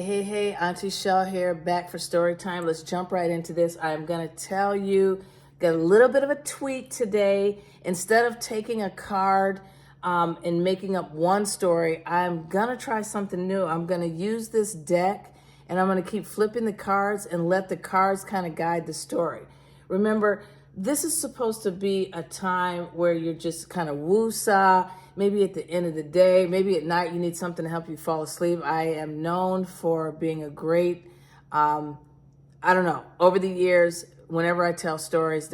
Hey, Auntie Chel here, back for story time. Let's jump right into this. I'm going to tell you, got a little bit of a tweak today. Instead of taking a card and making up one story, I'm going to try something new. I'm going to use this deck and I'm going to keep flipping the cards and let the cards kind of guide the story. Remember, this is supposed to be a time where you're just kind of woo-saw. Maybe at the end of the day, maybe at night you need something to help you fall asleep. I am known for being a great, I don't know, over the years, whenever I tell stories,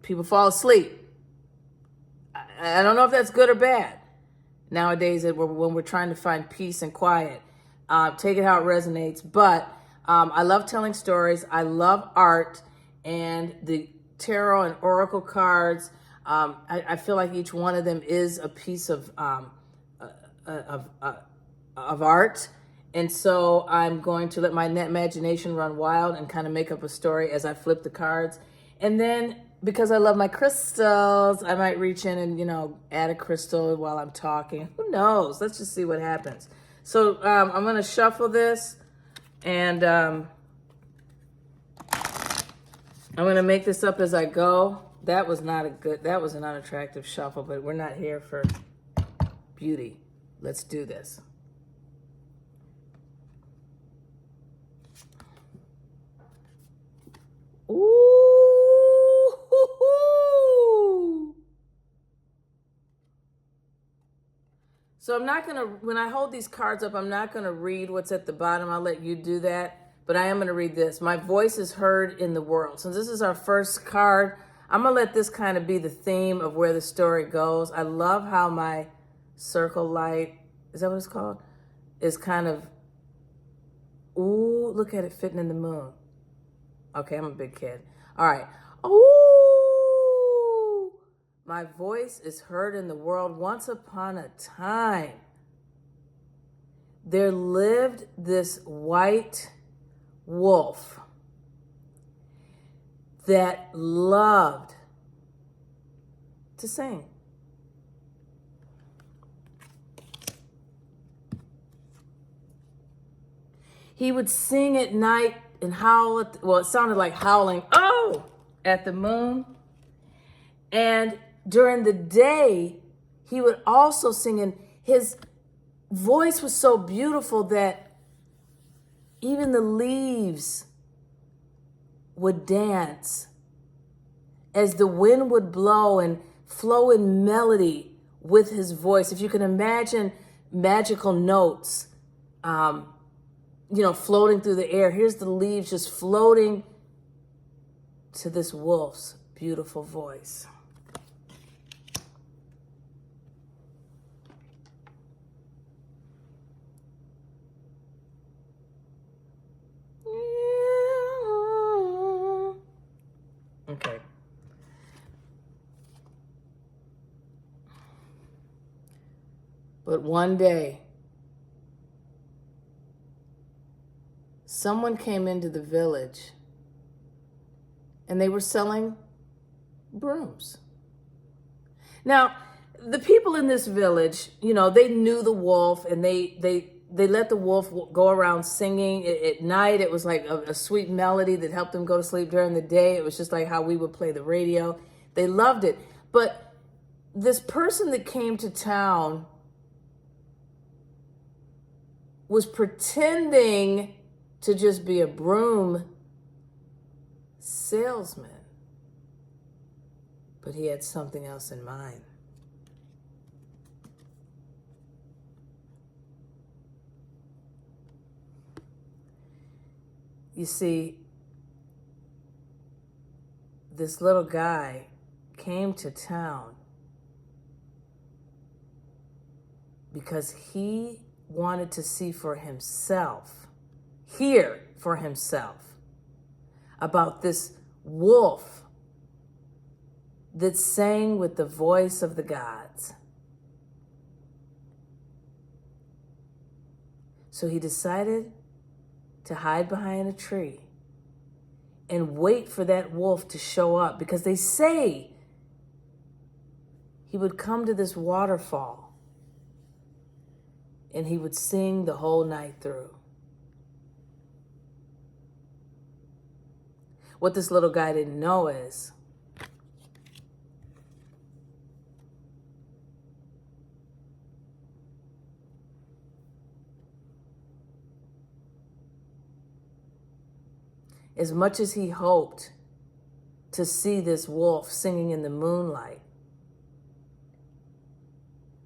people fall asleep. I don't know if that's good or bad. Nowadays, when we're trying to find peace and quiet, take it how it resonates. But I love telling stories. I love art, and the tarot and oracle cards. I feel like each one of them is a piece of art. And so I'm going to let my imagination run wild and kind of make up a story as I flip the cards. And then because I love my crystals, I might reach in and, add a crystal while I'm talking. Who knows? Let's just see what happens. So I'm going to shuffle this and I'm going to make this up as I go. That was an unattractive shuffle, but we're not here for beauty. Let's do this. Ooh. So I'm not going to, when I hold these cards up, I'm not going to read what's at the bottom. I'll let you do that, but I am going to read this. My voice is heard in the world. Since this is our first card, I'm going to let this kind of be the theme of where the story goes. I love how my circle light, is that what it's called? Is kind of, ooh, look at it fitting in the moon. Okay, I'm a big kid. All right. Ooh, my voice is heard in the world. Once upon a time, there lived this white wolf that loved to sing. He would sing at night and howl it sounded like howling, at the moon. And during the day, he would also sing, and his voice was so beautiful that even the leaves would dance as the wind would blow and flow in melody with his voice. If you can imagine magical notes, floating through the air. Here's the leaves just floating to this wolf's beautiful voice. Okay. But one day, someone came into the village and they were selling brooms. Now, the people in this village, they knew the wolf, and they let the wolf go around singing. At night, it was like a sweet melody that helped them go to sleep. During the day, it was just like how we would play the radio. They loved it. But this person that came to town was pretending to just be a broom salesman. But he had something else in mind. You see, this little guy came to town because he wanted to see for himself, hear for himself about this wolf that sang with the voice of the gods. So he decided to hide behind a tree and wait for that wolf to show up, because they say he would come to this waterfall and he would sing the whole night through. What this little guy didn't know is as much as he hoped to see this wolf singing in the moonlight,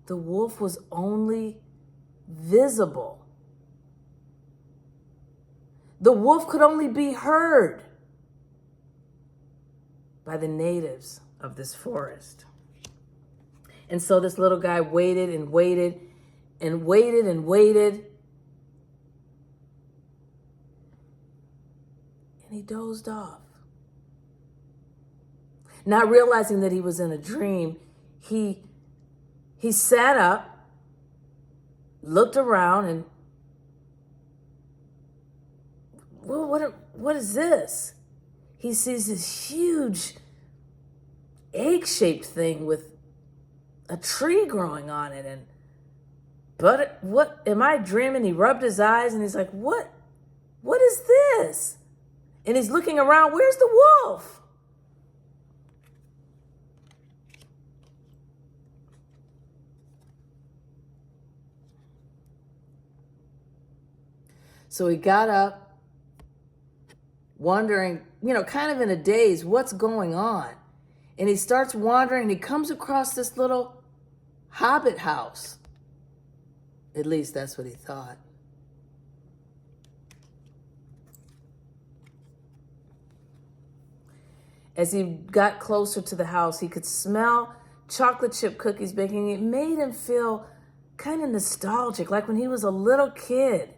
the wolf was only visible. The wolf could only be heard by the natives of this forest. And so this little guy waited and waited and waited and waited. And he dozed off. Not realizing that he was in a dream, he sat up, looked around, and, well, what is this? He sees this huge egg-shaped thing with a tree growing on it. But what, am I dreaming? He rubbed his eyes and he's like, what is this? And he's looking around, where's the wolf? So he got up, wondering, kind of in a daze, what's going on? And he starts wandering and he comes across this little hobbit house. At least that's what he thought. As he got closer to the house, he could smell chocolate chip cookies baking. It made him feel kind of nostalgic, like when he was a little kid.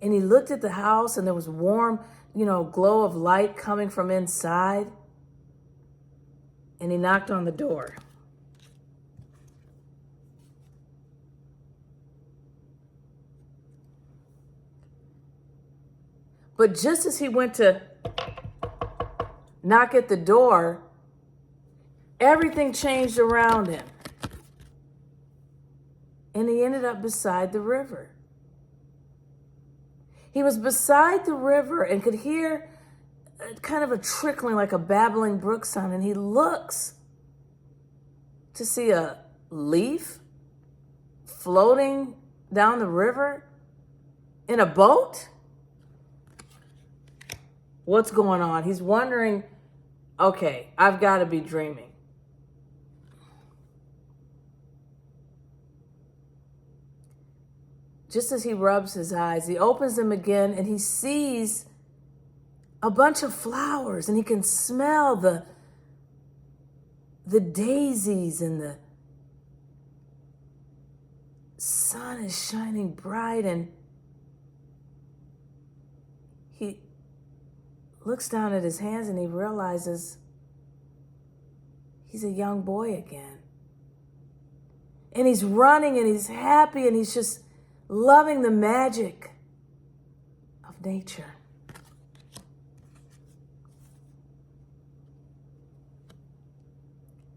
And he looked at the house and there was warm, glow of light coming from inside. And he knocked on the door. But just as he went to knock at the door, everything changed around him. And he ended up beside the river. He was beside the river and could hear kind of a trickling, like a babbling brook sound. And he looks to see a leaf floating down the river in a boat. What's going on? He's wondering, okay, I've got to be dreaming. Just as he rubs his eyes, he opens them again and he sees a bunch of flowers and he can smell the daisies and the sun is shining bright, and he looks down at his hands and he realizes he's a young boy again. And he's running and he's happy and he's just loving the magic of nature.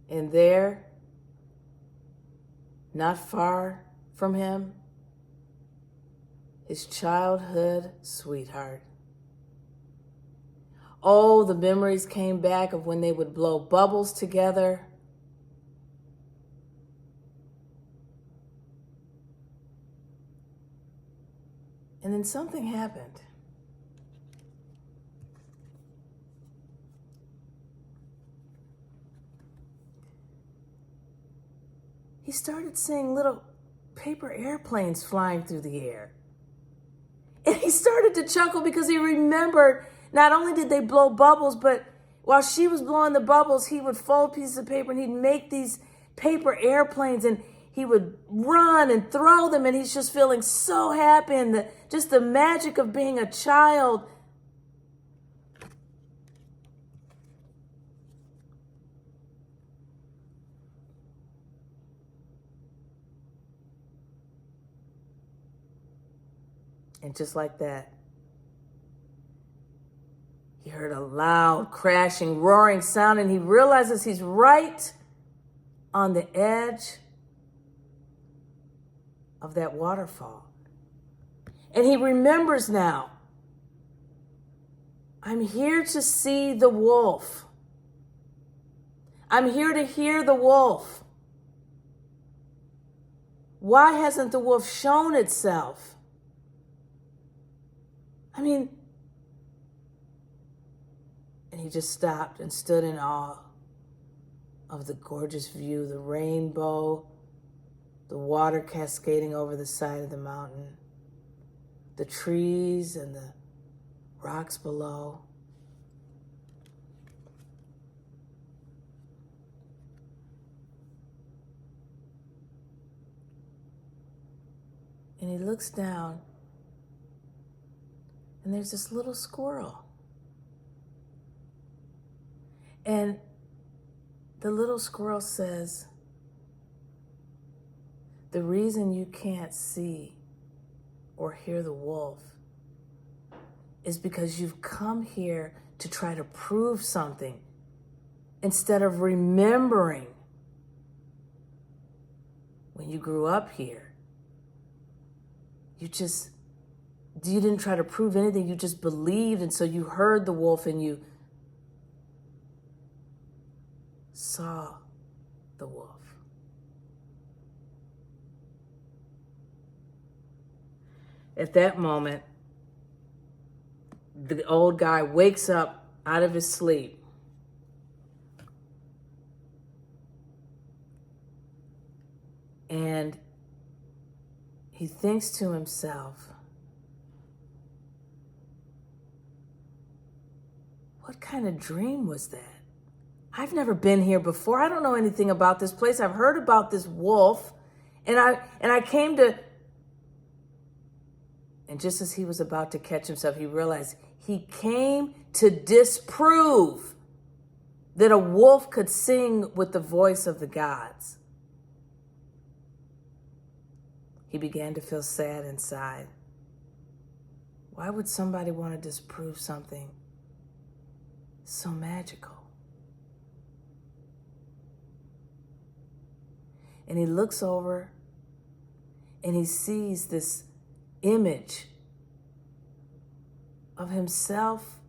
And there, not far from him, his childhood sweetheart. Oh, the memories came back of when they would blow bubbles together. And then something happened. He started seeing little paper airplanes flying through the air. And he started to chuckle because he remembered not only did they blow bubbles, but while she was blowing the bubbles, he would fold pieces of paper and he'd make these paper airplanes and he would run and throw them, and he's just feeling so happy, and just the magic of being a child. And just like that, he heard a loud, crashing, roaring sound, and he realizes he's right on the edge of that waterfall. And he remembers now, I'm here to see the wolf. I'm here to hear the wolf. Why hasn't the wolf shown itself? I mean, and he just stopped and stood in awe of the gorgeous view, the rainbow, the water cascading over the side of the mountain, the trees and the rocks below. And he looks down, and there's this little squirrel. And the little squirrel says, the reason you can't see or hear the wolf is because you've come here to try to prove something instead of remembering when you grew up here. You didn't try to prove anything, you just believed, and so you heard the wolf and you saw the wolf. At that moment, the old guy wakes up out of his sleep. And he thinks to himself, what kind of dream was that? I've never been here before. I don't know anything about this place. I've heard about this wolf, and I came to... And just as he was about to catch himself, he realized he came to disprove that a wolf could sing with the voice of the gods. He began to feel sad inside. Why would somebody want to disprove something so magical? And he looks over and he sees this image of himself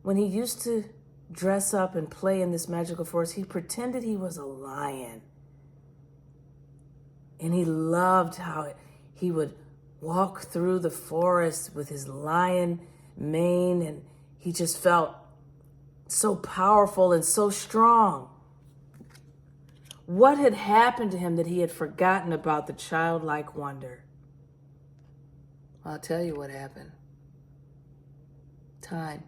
when he used to dress up and play in this magical forest. He pretended he was a lion. And he loved how he would walk through the forest with his lion mane, and he just felt so powerful and so strong. What had happened to him that he had forgotten about the childlike wonder? I'll tell you what happened. Time.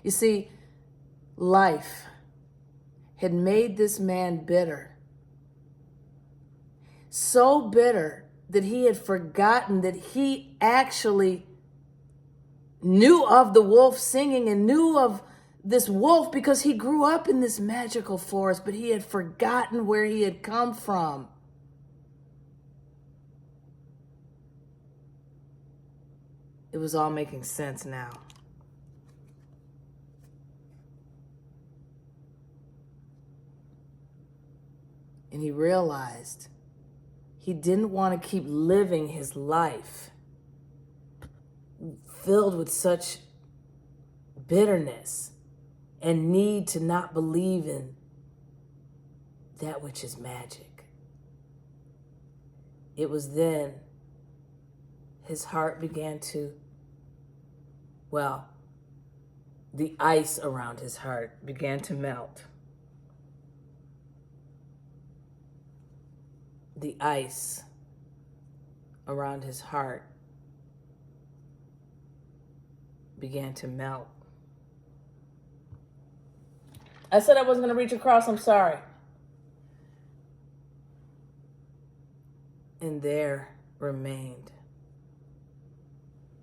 You see, life had made this man bitter. So bitter that he had forgotten that he actually knew of the wolf singing and knew of this wolf because he grew up in this magical forest, but he had forgotten where he had come from. It was all making sense now. And he realized he didn't want to keep living his life filled with such bitterness and need to not believe in that which is magic. It was then his heart began to, the ice around his heart began to melt. The ice around his heart began to melt. I said I wasn't going to reach across. I'm sorry. And there remained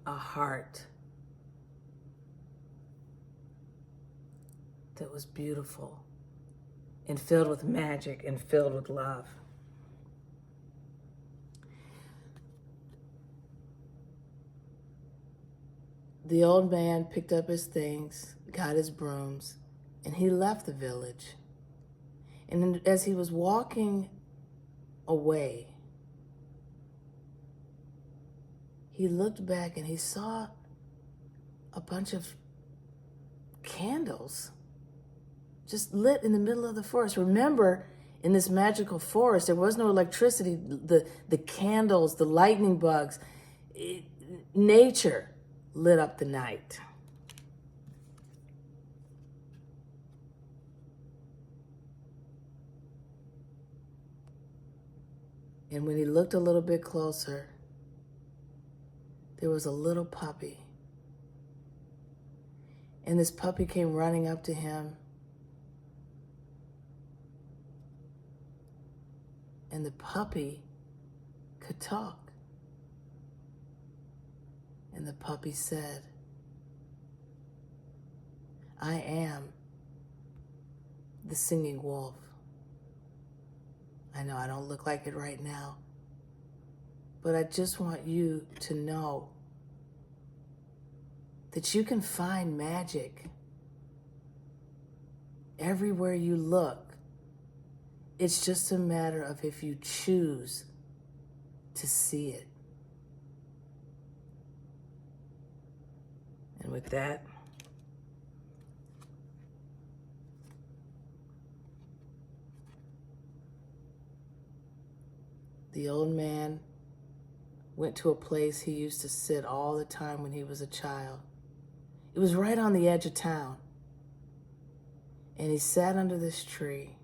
a heart that was beautiful and filled with magic and filled with love. The old man picked up his things, got his brooms, and he left the village. And as he was walking away, he looked back and he saw a bunch of candles just lit in the middle of the forest. Remember, in this magical forest, there was no electricity. The candles, the lightning bugs, nature lit up the night. And when he looked a little bit closer, there was a little puppy. And this puppy came running up to him. And the puppy could talk. And the puppy said, "I am the singing wolf. I know I don't look like it right now, but I just want you to know that you can find magic everywhere you look. It's just a matter of if you choose to see it." And with that, the old man went to a place he used to sit all the time when he was a child. It was right on the edge of town. And he sat under this tree.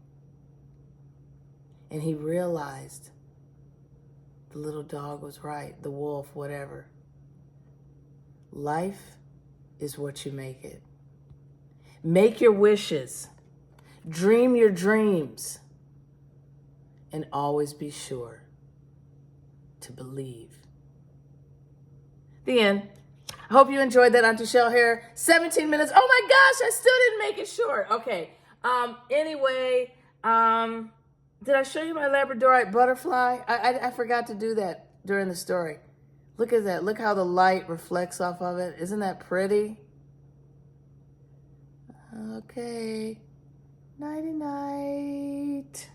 And he realized the little dog was right, the wolf, whatever. Life is what you make it. Make your wishes. Dream your dreams. And always be sure to believe. The end. I hope you enjoyed that, Auntie Chel here. 17 minutes. Oh my gosh, I still didn't make it short. Okay. Anyway, did I show you my Labradorite butterfly? I forgot to do that during the story. Look at that. Look how the light reflects off of it. Isn't that pretty? Okay. Nighty-night.